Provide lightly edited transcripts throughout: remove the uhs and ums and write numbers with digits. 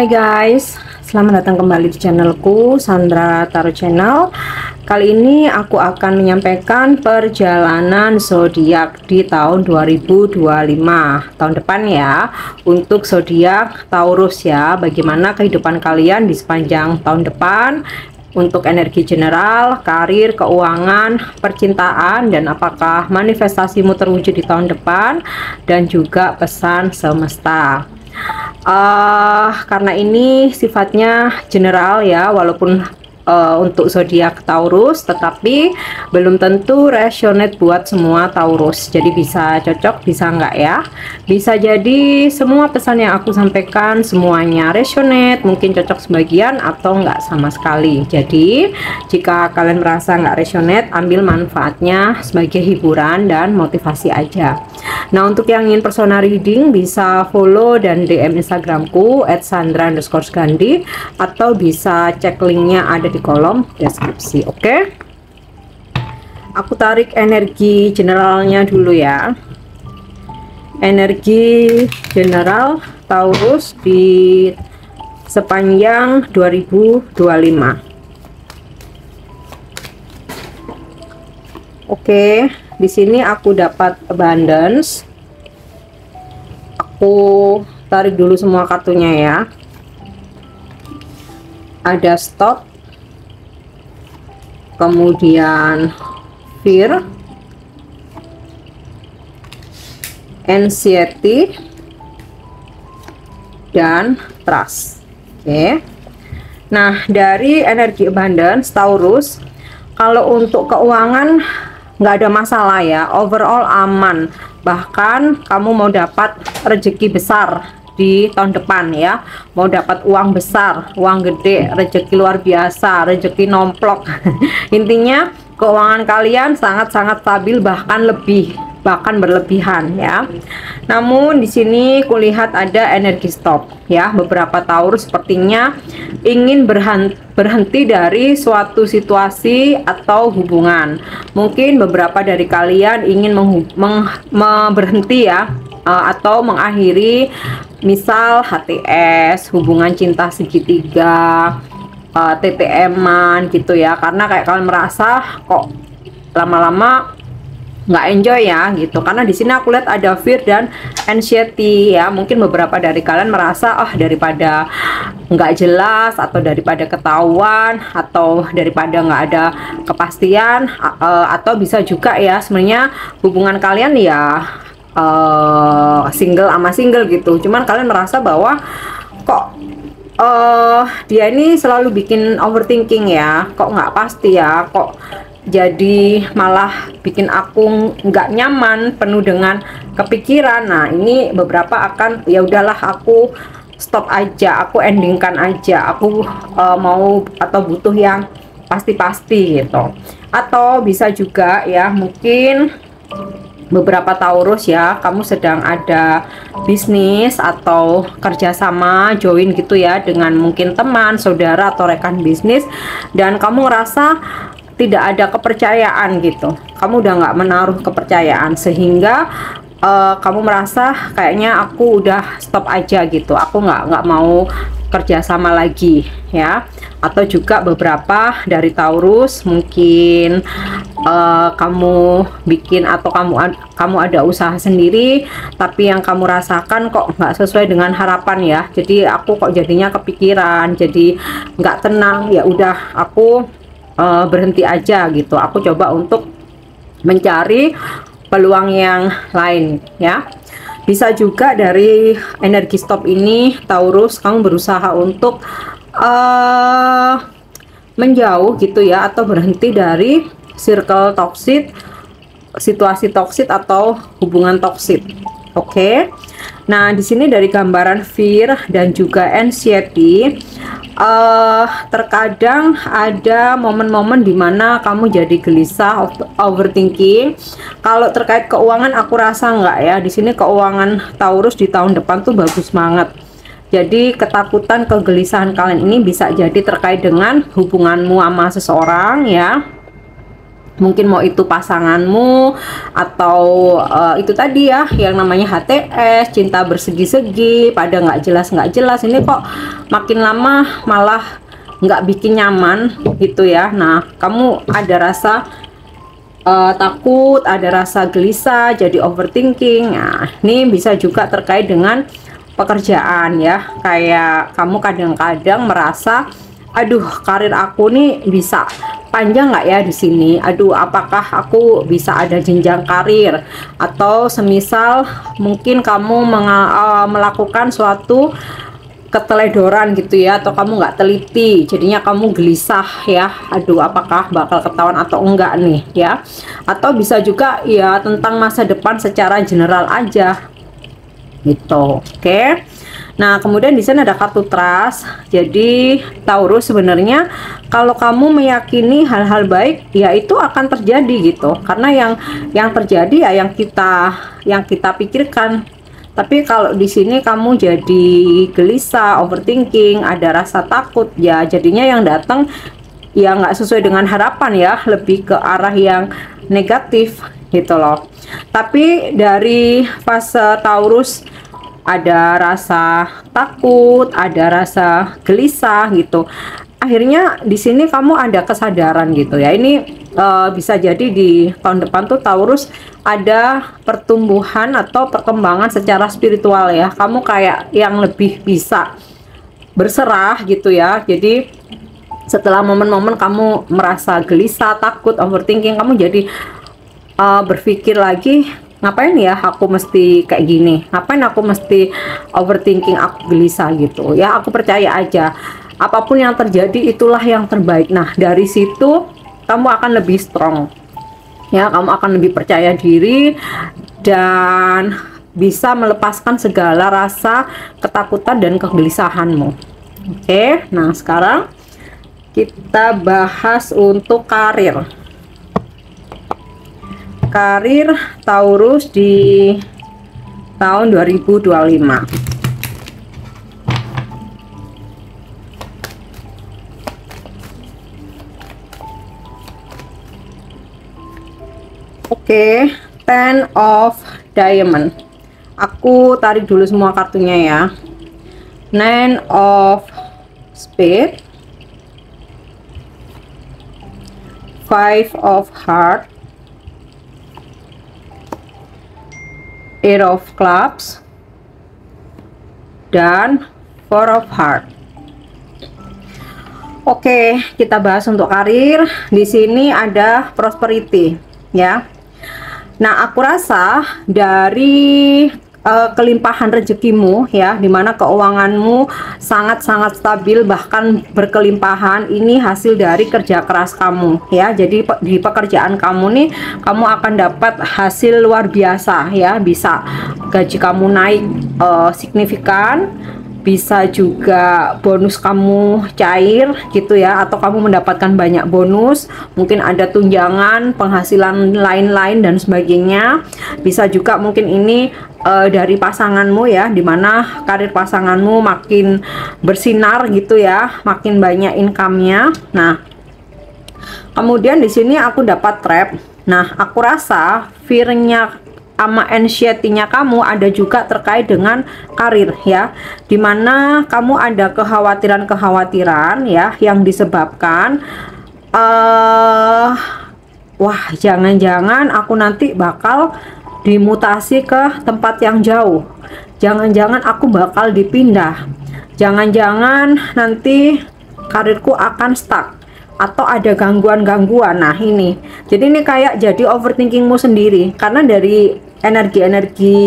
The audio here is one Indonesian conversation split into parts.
Hai guys, selamat datang kembali di channelku Sandra Tarot Channel. Kali ini aku akan menyampaikan perjalanan zodiak di tahun 2025, tahun depan ya, untuk zodiak Taurus ya. Bagaimana kehidupan kalian di sepanjang tahun depan untuk energi general, karir, keuangan, percintaan, dan apakah manifestasimu terwujud di tahun depan, dan juga pesan semesta. Karena ini sifatnya general ya, walaupun untuk zodiak Taurus, tetapi belum tentu resonate buat semua Taurus. Jadi bisa cocok, bisa enggak ya. Bisa jadi semua pesan yang aku sampaikan semuanya resonate, mungkin cocok sebagian atau enggak sama sekali. Jadi jika kalian merasa enggak resonate, ambil manfaatnya sebagai hiburan dan motivasi aja. Nah, untuk yang ingin personal reading bisa follow dan DM Instagramku @sandra_gandhi, atau bisa cek linknya ada di kolom deskripsi. Oke, aku tarik energi generalnya dulu ya. Energi general Taurus di sepanjang 2025. Oke, di sini aku dapat abundance. Aku tarik dulu semua kartunya ya. Ada stop, kemudian fear, anxiety, dan trust. Oke. Nah, dari energi abundance Taurus, kalau untuk keuangan nggak ada masalah ya, overall aman. Bahkan kamu mau dapat rezeki besar di tahun depan ya, mau dapat uang besar, uang gede, rezeki luar biasa, rezeki nomplok. Intinya keuangan kalian sangat-sangat stabil, bahkan berlebihan ya. Namun di sini kulihat ada energi stop ya. Beberapa Taurus sepertinya ingin berhenti dari suatu situasi atau hubungan. Mungkin beberapa dari kalian ingin berhenti ya, atau mengakhiri misal HTS, hubungan cinta segitiga, TTM-an gitu ya, karena kayak kalian merasa kok lama-lama nggak enjoy ya gitu. Karena di sini aku lihat ada fear dan anxiety ya. Mungkin beberapa dari kalian merasa daripada nggak jelas, atau daripada ketahuan, atau daripada nggak ada kepastian, atau bisa juga ya sebenarnya hubungan kalian ya single sama single gitu. Cuman kalian merasa bahwa kok dia ini selalu bikin overthinking ya, kok nggak pasti ya, kok jadi malah bikin aku nggak nyaman, penuh dengan kepikiran. Nah, ini beberapa akan ya udahlah, aku stop aja, aku endingkan aja, aku mau atau butuh yang pasti-pasti gitu. Atau bisa juga ya, mungkin beberapa Taurus ya, kamu sedang ada bisnis atau kerjasama join gitu ya dengan mungkin teman, saudara, atau rekan bisnis, dan kamu ngerasa tidak ada kepercayaan gitu. Kamu udah nggak menaruh kepercayaan, sehingga kamu merasa kayaknya aku udah stop aja gitu, aku nggak mau kerjasama lagi ya. Atau juga beberapa dari Taurus mungkin kamu bikin atau kamu ada usaha sendiri, tapi yang kamu rasakan kok nggak sesuai dengan harapan ya. Jadi aku kok jadinya kepikiran, jadi nggak tenang. Ya udah, aku berhenti aja gitu. Aku coba untuk mencari peluang yang lain ya. Bisa juga dari energi stop ini Taurus, kamu berusaha untuk menjauh gitu ya, atau berhenti dari circle toxic, situasi toxic, atau hubungan toxic. Oke. Nah, di sini dari gambaran fear dan juga anxiety, terkadang ada momen-momen dimana kamu jadi gelisah, overthinking. Kalau terkait keuangan, aku rasa enggak ya. Di sini keuangan Taurus di tahun depan tuh bagus banget. Jadi ketakutan, kegelisahan kalian ini bisa jadi terkait dengan hubunganmu sama seseorang ya. Mungkin mau itu pasanganmu atau itu tadi ya yang namanya HTS, cinta bersegi-segi, pada nggak jelas ini kok makin lama malah nggak bikin nyaman gitu ya. Nah, kamu ada rasa takut, ada rasa gelisah, jadi overthinking. Nah, ini bisa juga terkait dengan pekerjaan ya, kayak kamu kadang-kadang merasa, aduh karir aku nih bisa panjang nggak ya di sini, aduh apakah aku bisa ada jenjang karir, atau semisal mungkin kamu melakukan suatu keteledoran gitu ya, atau kamu nggak teliti jadinya kamu gelisah ya, aduh apakah bakal ketahuan atau enggak nih ya. Atau bisa juga ya tentang masa depan secara general aja gitu. Oke. Nah, kemudian di sana ada kartu trust. Jadi, Taurus sebenarnya kalau kamu meyakini hal-hal baik, ya itu akan terjadi gitu. Karena yang terjadi ya yang kita pikirkan. Tapi kalau di sini kamu jadi gelisah, overthinking, ada rasa takut, ya jadinya yang datang ya nggak sesuai dengan harapan ya, lebih ke arah yang negatif gitu loh. Tapi dari fase Taurus ada rasa takut, ada rasa gelisah gitu. Akhirnya di sini kamu ada kesadaran gitu ya. Ini bisa jadi di tahun depan tuh Taurus ada pertumbuhan atau perkembangan secara spiritual ya. Kamu kayak yang lebih bisa berserah gitu ya. Jadi setelah momen-momen kamu merasa gelisah, takut, overthinking, kamu jadi berpikir lagi, ngapain ya aku mesti kayak gini, ngapain aku mesti overthinking, aku gelisah gitu ya. Aku percaya aja apapun yang terjadi itulah yang terbaik. Nah, dari situ kamu akan lebih strong ya, kamu akan lebih percaya diri dan bisa melepaskan segala rasa ketakutan dan kegelisahanmu. Oke, nah sekarang kita bahas untuk karir. Karir Taurus di tahun 2025. Oke, Ten of Diamond. Aku tarik dulu semua kartunya ya. Nine of Spade, Five of Heart, Eight of Clubs, dan Four of Heart. Oke, kita bahas untuk karir. Di sini ada prosperity, ya. Nah, aku rasa dari kelimpahan rezekimu ya, dimana keuanganmu sangat-sangat stabil bahkan berkelimpahan, ini hasil dari kerja keras kamu ya. Jadi di pekerjaan kamu nih kamu akan dapat hasil luar biasa ya, bisa gaji kamu naik signifikan, bisa juga bonus kamu cair gitu ya, atau kamu mendapatkan banyak bonus, mungkin ada tunjangan, penghasilan lain-lain dan sebagainya. Bisa juga mungkin ini dari pasanganmu ya, dimana karir pasanganmu makin bersinar gitu ya, makin banyak income-nya. Nah, kemudian di sini aku dapat trap. Nah, aku rasa fear-nya sama anxiety-nya kamu ada juga terkait dengan karir ya, dimana kamu ada kekhawatiran-kekhawatiran ya yang disebabkan wah jangan-jangan aku nanti bakal dimutasi ke tempat yang jauh, jangan-jangan aku bakal dipindah, jangan-jangan nanti karirku akan stuck atau ada gangguan-gangguan. Nah ini, jadi ini kayak jadi overthinkingmu sendiri, karena dari energi-energi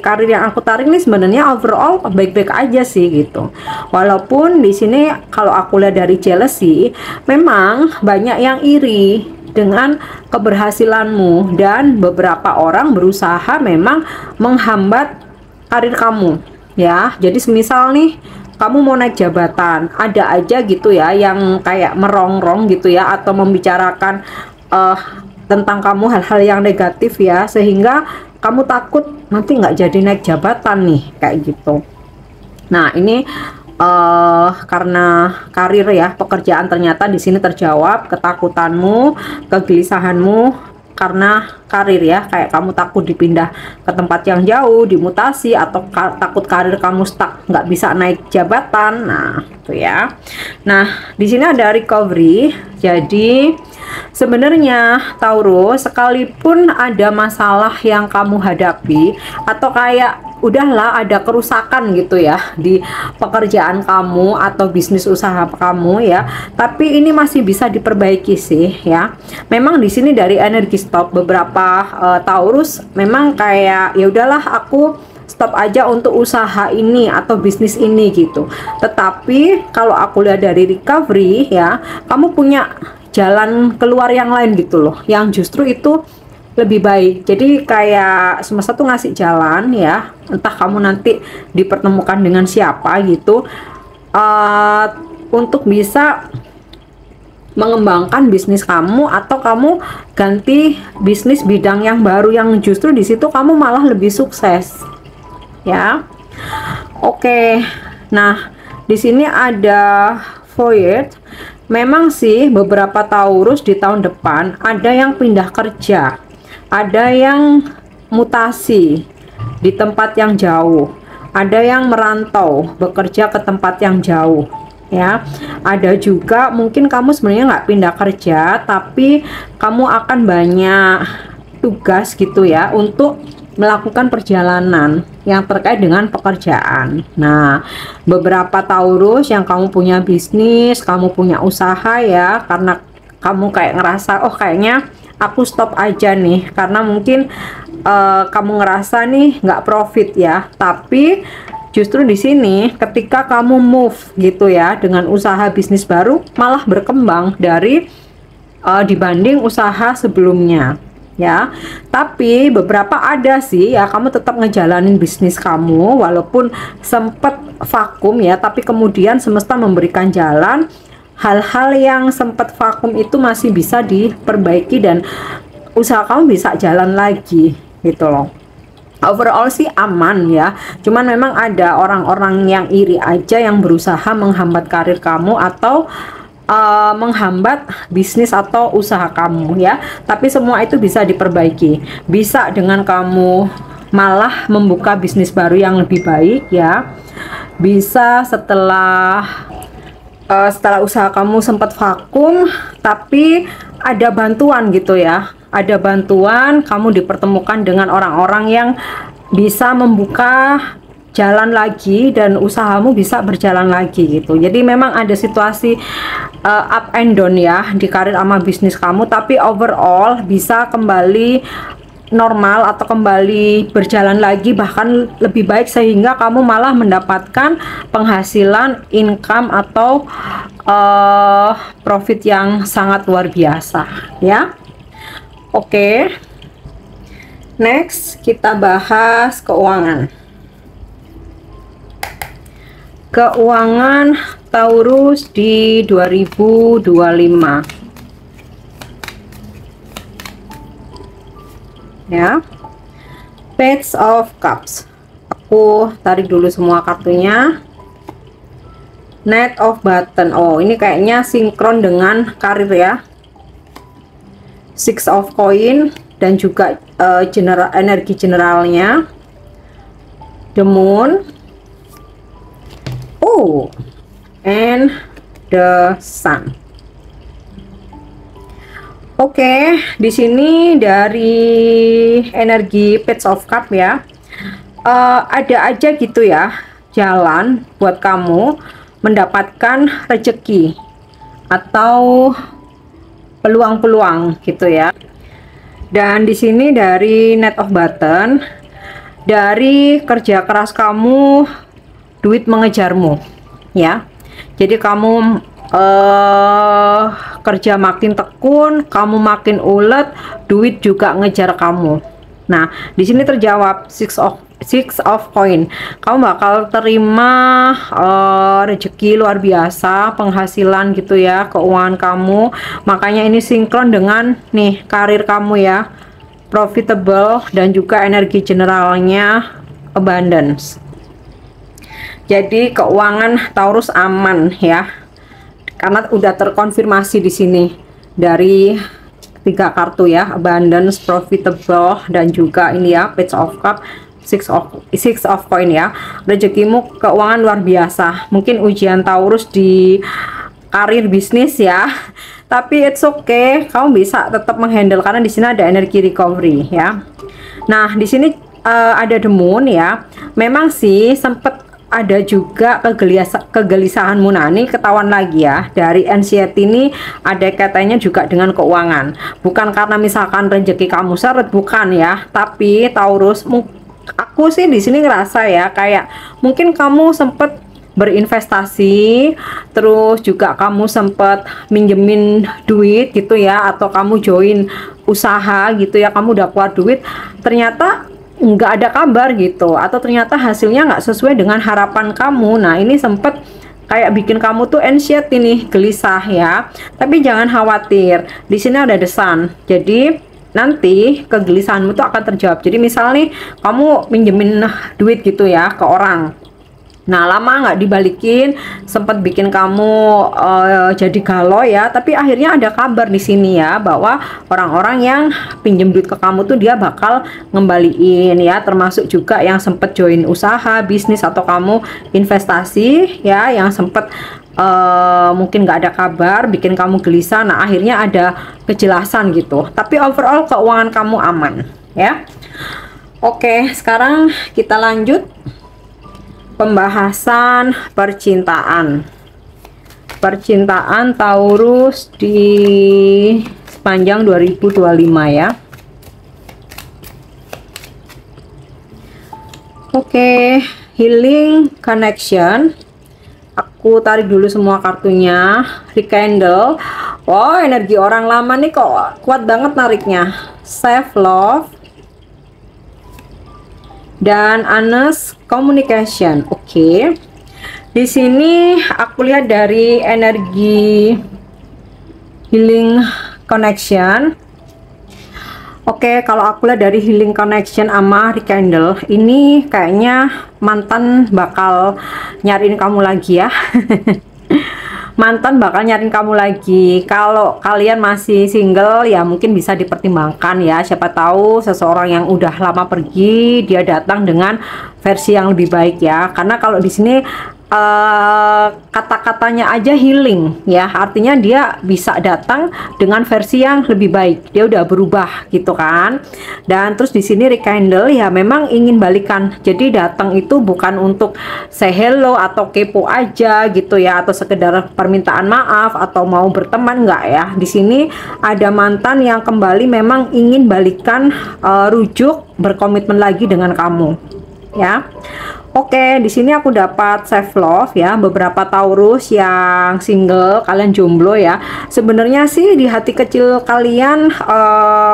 karir yang aku tarik nih sebenarnya overall baik-baik aja sih gitu. Walaupun di sini kalau aku lihat dari jealousy, memang banyak yang iri dengan keberhasilanmu dan beberapa orang berusaha memang menghambat karir kamu ya. Jadi semisal nih kamu mau naik jabatan, ada aja gitu ya yang kayak merongrong gitu ya, atau membicarakan tentang kamu hal-hal yang negatif ya, sehingga kamu takut nanti nggak jadi naik jabatan nih kayak gitu. Nah ini karena karir ya, pekerjaan ternyata di sini terjawab, ketakutanmu, kegelisahanmu karena karir ya, kayak kamu takut dipindah ke tempat yang jauh, dimutasi, atau takut karir kamu stuck, nggak bisa naik jabatan. Nah, itu ya. Nah, di sini ada recovery. Jadi sebenarnya Taurus, sekalipun ada masalah yang kamu hadapi atau kayak udahlah ada kerusakan gitu ya di pekerjaan kamu atau bisnis usaha kamu ya, tapi ini masih bisa diperbaiki sih ya. Memang di sini dari energi stop beberapa Taurus memang kayak ya udahlah aku stop aja untuk usaha ini atau bisnis ini gitu. Tetapi kalau aku lihat dari recovery ya, kamu punya jalan keluar yang lain gitu loh, yang justru itu lebih baik. Jadi kayak semesta tuh ngasih jalan ya, entah kamu nanti dipertemukan dengan siapa gitu, untuk bisa mengembangkan bisnis kamu, atau kamu ganti bisnis bidang yang baru yang justru di situ kamu malah lebih sukses ya. Oke, nah di sini ada void. Memang sih beberapa Taurus di tahun depan ada yang pindah kerja, ada yang mutasi di tempat yang jauh, ada yang merantau bekerja ke tempat yang jauh ya. Ada juga mungkin kamu sebenarnya nggak pindah kerja, tapi kamu akan banyak tugas gitu ya untuk melakukan perjalanan yang terkait dengan pekerjaan. Nah, beberapa Taurus yang kamu punya bisnis, kamu punya usaha ya, karena kamu kayak ngerasa oh kayaknya aku stop aja nih, karena mungkin kamu ngerasa nih nggak profit ya. Tapi justru di sini ketika kamu move gitu ya dengan usaha bisnis baru, malah berkembang dari dibanding usaha sebelumnya ya. Tapi beberapa ada sih ya, kamu tetap ngejalanin bisnis kamu walaupun sempat vakum ya, tapi kemudian semesta memberikan jalan. Hal-hal yang sempat vakum itu masih bisa diperbaiki dan usaha kamu bisa jalan lagi gitu loh. Overall sih aman ya, cuman memang ada orang-orang yang iri aja yang berusaha menghambat karir kamu atau menghambat bisnis atau usaha kamu ya. Tapi semua itu bisa diperbaiki, bisa dengan kamu malah membuka bisnis baru yang lebih baik ya. Bisa setelah usaha kamu sempat vakum, tapi ada bantuan gitu ya, ada bantuan, kamu dipertemukan dengan orang-orang yang bisa membuka jalan lagi dan usahamu bisa berjalan lagi gitu. Jadi memang ada situasi up and down ya di karir sama bisnis kamu, tapi overall bisa kembali normal atau kembali berjalan lagi, bahkan lebih baik, sehingga kamu malah mendapatkan penghasilan, income atau profit yang sangat luar biasa ya. Oke, next kita bahas keuangan. Keuangan Taurus di 2025 ya. Page of Cups, aku tarik dulu semua kartunya. Knight of Button, oh ini kayaknya sinkron dengan karir ya. Six of Coin dan juga energi generalnya. The Moon, oh, and the Sun. Oke, di sini dari energi Page of Cup ya, ada aja gitu ya jalan buat kamu mendapatkan rezeki atau peluang-peluang gitu ya. Dan di sini dari Knight of Button, dari kerja keras kamu, duit mengejarmu ya. Jadi kamu kerja makin tekun, kamu makin ulet, duit juga ngejar kamu. Nah, di sini terjawab six of coin. Kamu bakal terima rezeki luar biasa, penghasilan gitu ya, keuangan kamu. Makanya ini sinkron dengan nih karir kamu ya, profitable dan juga energi generalnya abundance. Jadi keuangan Taurus aman ya, karena udah terkonfirmasi di sini dari 3 kartu ya, abundance, profitable, dan juga ini ya page of cup, six of coin ya. Rezekimu keuangan luar biasa. Mungkin ujian Taurus di karir bisnis ya, tapi it's okay, kamu bisa tetap menghandle karena di sini ada energi recovery ya. Nah di sini ada the moon ya. Memang sih sempet ada juga kegelisahanmu. Nah ini ketahuan lagi ya, dari anxiety ini ada kaitannya juga dengan keuangan. Bukan karena misalkan rezeki kamu seret, bukan ya, tapi Taurus, aku sih di sini ngerasa ya, kayak mungkin kamu sempet berinvestasi, terus juga kamu sempet minjemin duit gitu ya, atau kamu join usaha gitu ya, kamu udah keluar duit, ternyata nggak ada kabar gitu, atau ternyata hasilnya nggak sesuai dengan harapan kamu. Nah ini sempet kayak bikin kamu tuh anxiety nih, gelisah ya. Tapi jangan khawatir, di sini ada the sun, jadi nanti kegelisahanmu tuh akan terjawab. Jadi misal nih kamu minjemin duit gitu ya ke orang, nah lama nggak dibalikin, sempat bikin kamu jadi galau ya, tapi akhirnya ada kabar di sini ya, bahwa orang-orang yang pinjem duit ke kamu tuh dia bakal ngembaliin ya, termasuk juga yang sempat join usaha bisnis atau kamu investasi ya, yang sempat mungkin nggak ada kabar, bikin kamu gelisah. Nah akhirnya ada kejelasan gitu, tapi overall keuangan kamu aman ya. Oke, sekarang kita lanjut pembahasan percintaan Taurus di sepanjang 2025 ya. Oke, healing connection, aku tarik dulu semua kartunya. Rekindle, wow energi orang lama nih kok kuat banget nariknya. Self love dan honest communication. Oke. Di sini aku lihat dari energi healing connection. Oke, kalau aku lihat dari healing connection sama rekindle, ini kayaknya mantan bakal nyariin kamu lagi ya. Mantan bakal nyariin kamu lagi. Kalau kalian masih single ya mungkin bisa dipertimbangkan ya, siapa tahu seseorang yang udah lama pergi dia datang dengan versi yang lebih baik ya. Karena kalau di sini kata-katanya aja healing ya, artinya dia bisa datang dengan versi yang lebih baik, dia udah berubah gitu kan. Dan terus di sini rekindle ya, memang ingin balikan, jadi datang itu bukan untuk say hello atau kepo aja gitu ya, atau sekedar permintaan maaf atau mau berteman, enggak ya. Di sini ada mantan yang kembali memang ingin balikan, rujuk berkomitmen lagi dengan kamu ya. Oke, di sini aku dapat self love ya. Beberapa Taurus yang single, kalian jomblo ya. Sebenarnya sih di hati kecil kalian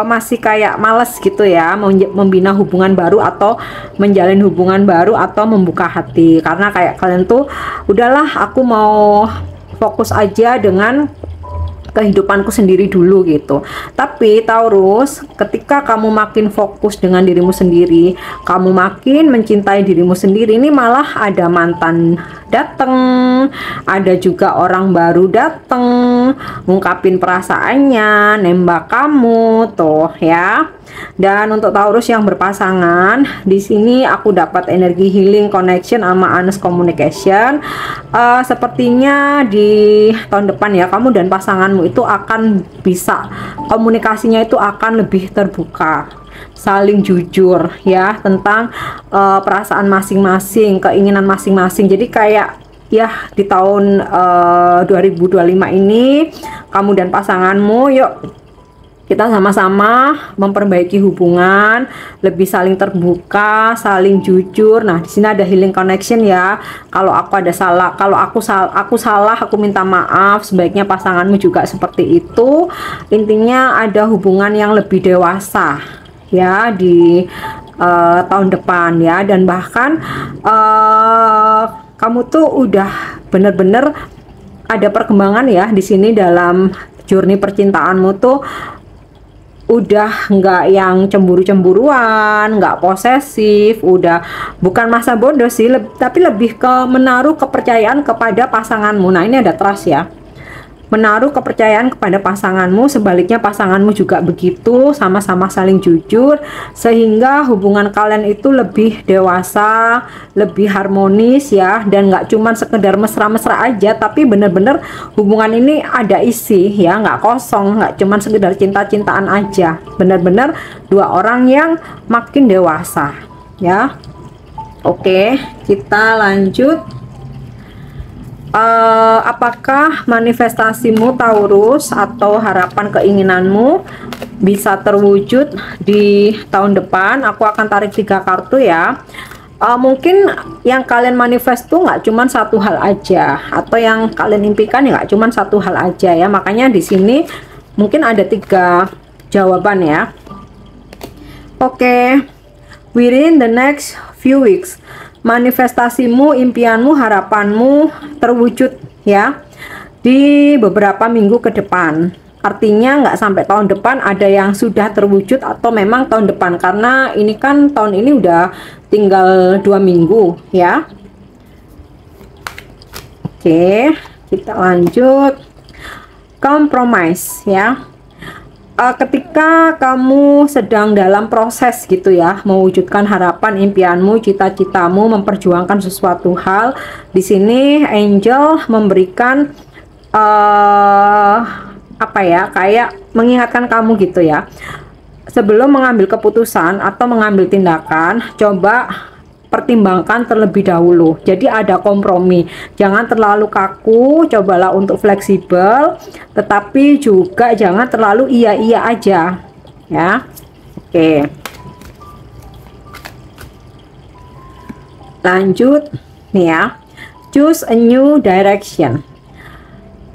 masih kayak males gitu ya, membina hubungan baru atau menjalin hubungan baru atau membuka hati. Karena kayak kalian tuh udahlah, aku mau fokus aja dengan kehidupanku sendiri dulu gitu. Tapi Taurus, ketika kamu makin fokus dengan dirimu sendiri, kamu makin mencintai dirimu sendiri, ini malah ada mantan dateng, ada juga orang baru dateng, ngungkapin perasaannya, nembak kamu tuh ya. Dan untuk Taurus yang berpasangan, di sini aku dapat energi healing connection sama honest communication. Sepertinya di tahun depan ya, kamu dan pasanganmu itu akan bisa, komunikasinya itu akan lebih terbuka, saling jujur ya tentang perasaan masing-masing, keinginan masing-masing. Jadi kayak ya di tahun 2025 ini, kamu dan pasanganmu yuk kita sama-sama memperbaiki hubungan, lebih saling terbuka, saling jujur. Nah, di sini ada healing connection ya. Kalau aku ada salah, kalau aku salah, aku minta maaf. Sebaiknya pasanganmu juga seperti itu. Intinya ada hubungan yang lebih dewasa ya di tahun depan ya. Dan bahkan kamu tuh udah bener-bener ada perkembangan ya di sini dalam journey percintaanmu tuh. udah nggak yang cemburu-cemburuan, nggak posesif, udah bukan masa bodoh sih, tapi lebih ke menaruh kepercayaan kepada pasanganmu. Nah, ini ada trust ya. Menaruh kepercayaan kepada pasanganmu, sebaliknya pasanganmu juga begitu, sama-sama saling jujur, sehingga hubungan kalian itu lebih dewasa, lebih harmonis ya, dan nggak cuman sekedar mesra-mesra aja, tapi bener-bener hubungan ini ada isi ya, nggak kosong, nggak cuman sekedar cinta-cintaan aja, bener-bener dua orang yang makin dewasa ya. Oke, kita lanjut. Apakah manifestasimu Taurus atau harapan keinginanmu bisa terwujud di tahun depan? Aku akan tarik 3 kartu ya. Mungkin yang kalian manifest tuh nggak cuma satu hal aja, atau yang kalian impikan ya nggak cuma satu hal aja ya. Makanya di sini mungkin ada 3 jawaban ya. Oke, within the next few weeks, manifestasimu, impianmu, harapanmu terwujud ya di beberapa minggu ke depan. Artinya nggak sampai tahun depan, ada yang sudah terwujud atau memang tahun depan, karena ini kan tahun ini udah tinggal 2 minggu ya. Oke, kita lanjut. Compromise ya. Ketika kamu sedang dalam proses gitu ya, mewujudkan harapan, impianmu, cita-citamu, memperjuangkan sesuatu hal, di sini angel memberikan apa ya, kayak mengingatkan kamu gitu ya, sebelum mengambil keputusan atau mengambil tindakan, coba pertimbangkan terlebih dahulu. Jadi ada kompromi, jangan terlalu kaku, cobalah untuk fleksibel, tetapi juga jangan terlalu iya-iya aja ya. Oke, lanjut nih ya. Choose a new direction.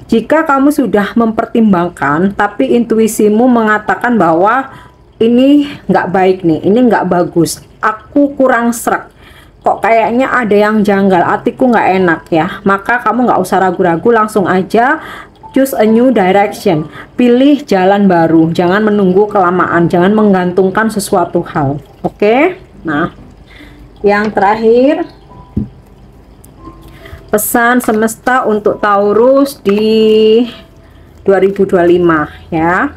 Jika kamu sudah mempertimbangkan tapi intuisimu mengatakan bahwa ini nggak baik nih, ini nggak bagus, aku kurang srek, kok kayaknya ada yang janggal, hatiku nggak enak ya, maka kamu nggak usah ragu-ragu, langsung aja choose a new direction, pilih jalan baru, jangan menunggu kelamaan, jangan menggantungkan sesuatu hal. Oke, nah yang terakhir, pesan semesta untuk Taurus di 2025 ya.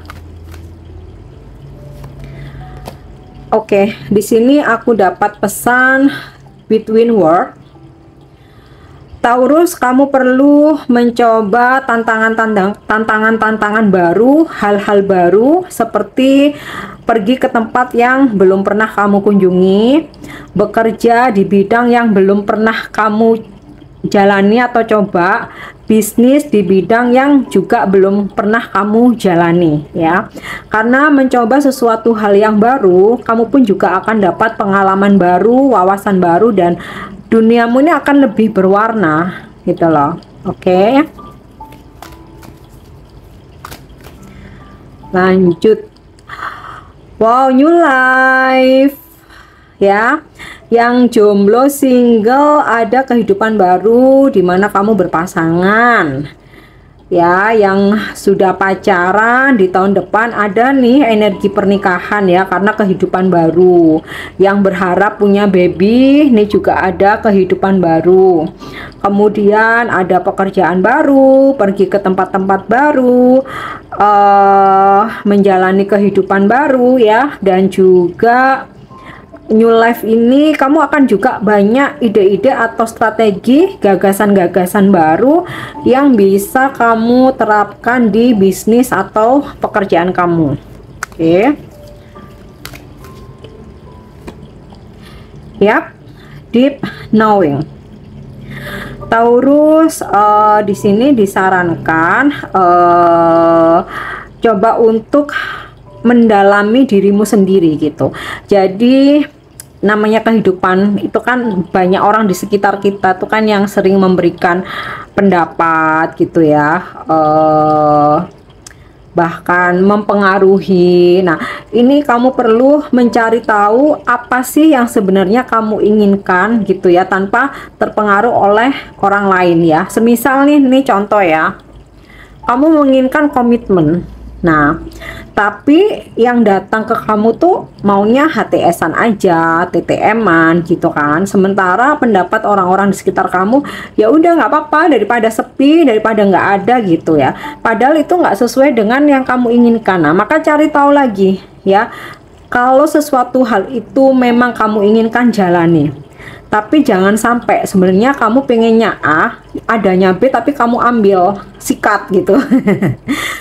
Oke, di sini aku dapat pesan between world. Taurus, kamu perlu mencoba tantangan-tantangan baru, hal-hal baru, seperti pergi ke tempat yang belum pernah kamu kunjungi, bekerja di bidang yang belum pernah kamu jalani atau coba, bisnis di bidang yang juga belum pernah kamu jalani ya. Karena mencoba sesuatu hal yang baru, kamu pun juga akan dapat pengalaman baru, wawasan baru, dan duniamu ini akan lebih berwarna gitu loh. Oke, lanjut. Wow, new life ya. Yang jomblo, single, ada kehidupan baru di mana kamu berpasangan ya. Yang sudah pacaran, di tahun depan ada nih energi pernikahan ya, karena kehidupan baru. Yang berharap punya baby, ini juga ada kehidupan baru. Kemudian ada pekerjaan baru, pergi ke tempat-tempat baru, menjalani kehidupan baru ya. Dan juga new life ini kamu akan juga banyak ide-ide atau strategi, gagasan-gagasan baru yang bisa kamu terapkan di bisnis atau pekerjaan kamu. Oke. Yap, deep knowing. Taurus, di sini disarankan coba untuk mendalami dirimu sendiri gitu. Jadi namanya kehidupan itu kan banyak orang di sekitar kita tuh kan yang sering memberikan pendapat gitu ya, bahkan mempengaruhi. Nah, ini kamu perlu mencari tahu apa sih yang sebenarnya kamu inginkan gitu ya, tanpa terpengaruh oleh orang lain ya. Semisal nih contoh ya, kamu menginginkan komitmen. Nah, tapi yang datang ke kamu tuh maunya HTS-an aja, TTM-an gitu kan. Sementara pendapat orang-orang di sekitar kamu, ya udah nggak apa-apa daripada sepi, daripada nggak ada gitu ya. Padahal itu nggak sesuai dengan yang kamu inginkan. Nah, maka cari tahu lagi ya. Kalau sesuatu hal itu memang kamu inginkan, jalani. Tapi jangan sampai sebenarnya kamu pengennya A, adanya B, tapi kamu ambil, sikat gitu.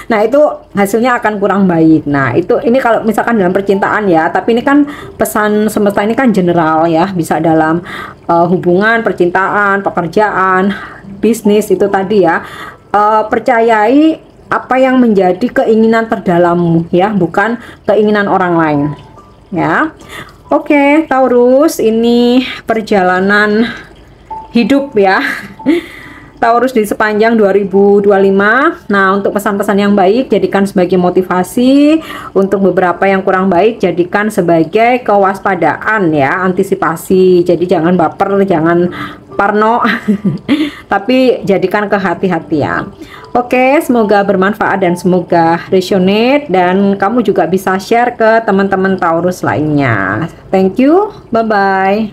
Nah, itu hasilnya akan kurang baik. Nah, ini kalau misalkan dalam percintaan ya, tapi ini kan pesan semesta ini kan general ya, bisa dalam hubungan, percintaan, pekerjaan, bisnis itu tadi ya. Percayai apa yang menjadi keinginan terdalammu ya, bukan keinginan orang lain ya. Oke, Taurus, ini perjalanan hidup ya. Taurus di sepanjang 2025. Nah, untuk pesan-pesan yang baik jadikan sebagai motivasi, untuk beberapa yang kurang baik jadikan sebagai kewaspadaan ya, antisipasi. Jadi jangan baper, jangan parno, tapi jadikan kehati-hatian. Oke, semoga bermanfaat dan semoga resonate, dan kamu juga bisa share ke teman-teman Taurus lainnya. Thank you, bye-bye.